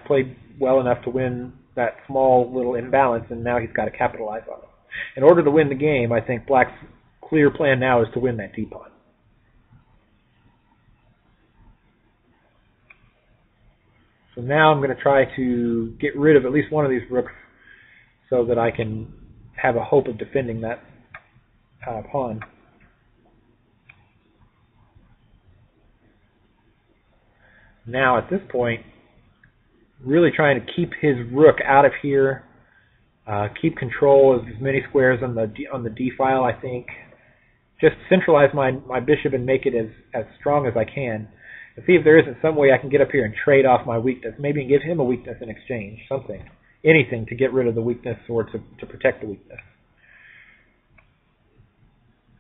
played well enough to win that small little imbalance, and now he's got to capitalize on it. In order to win the game, I think Black's clear plan now is to win that d-pawn. So now I'm going to try to get rid of at least one of these rooks so that I can have a hope of defending that pawn. Now at this point, really trying to keep his rook out of here, keep control of as many squares on the d file. I think just centralize my bishop and make it as strong as I can, and see if there isn't some way I can get up here and trade off my weakness. Maybe give him a weakness in exchange, something, anything to get rid of the weakness or to protect the weakness.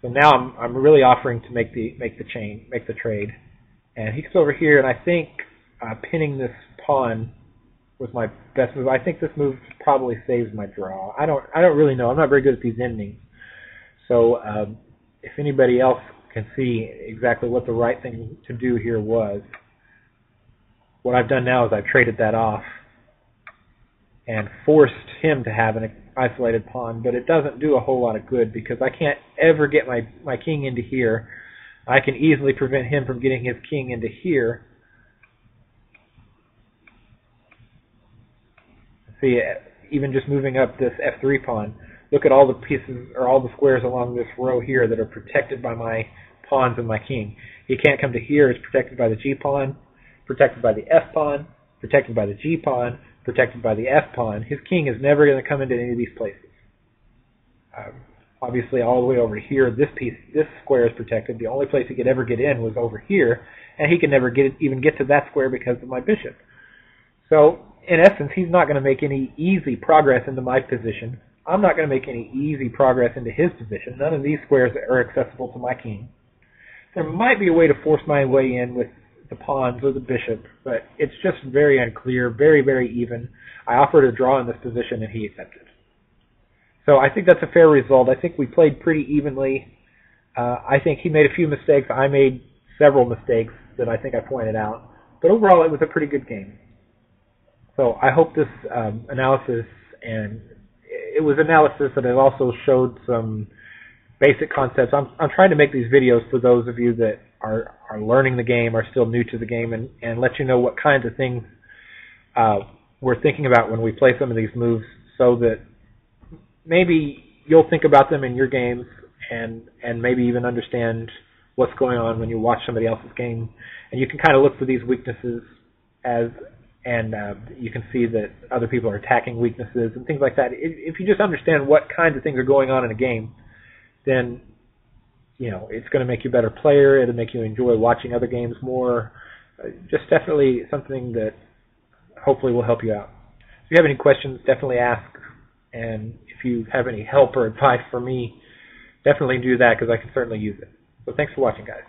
So now I'm really offering to make the trade, and he comes over here, and I think pinning this pawn was my best move. I think this move probably saves my draw. I don't really know. I'm not very good at these endings. So if anybody else can see exactly what the right thing to do here was, what I've done now is I've traded that off and forced him to have an isolated pawn, but it doesn't do a whole lot of good because I can't ever get my king into here. I can easily prevent him from getting his king into here. See, even just moving up this f3 pawn, look at all the pieces or all the squares along this row here that are protected by my pawns and my king. He can't come to here. It's protected by the g pawn, protected by the f pawn, protected by the g pawn, protected by the f pawn. His king is never going to come into any of these places. Obviously, all the way over here, this square is protected. The only place he could ever get in was over here, and he can never even get to that square because of my bishop. So, in essence, he's not going to make any easy progress into my position. I'm not going to make any easy progress into his position. None of these squares are accessible to my king. There might be a way to force my way in with the pawns or the bishop, but it's just very unclear, very, very even. I offered a draw in this position, and he accepted. So I think that's a fair result. I think we played pretty evenly. I think he made a few mistakes. I made several mistakes that I think I pointed out. But overall, it was a pretty good game. So I hope this analysis, and it was analysis that it also showed some basic concepts. I'm trying to make these videos for those of you that are learning the game, are still new to the game, and let you know what kinds of things we're thinking about when we play some of these moves, so that maybe you'll think about them in your games and maybe even understand what's going on when you watch somebody else's game. And you can kind of look for these weaknesses and you can see that other people are attacking weaknesses and things like that. If you just understand what kinds of things are going on in a game, then it's going to make you a better player. It'll make you enjoy watching other games more. Just definitely something that hopefully will help you out. If you have any questions, definitely ask. And if you have any help or advice for me, definitely do that, because I can certainly use it. So thanks for watching, guys.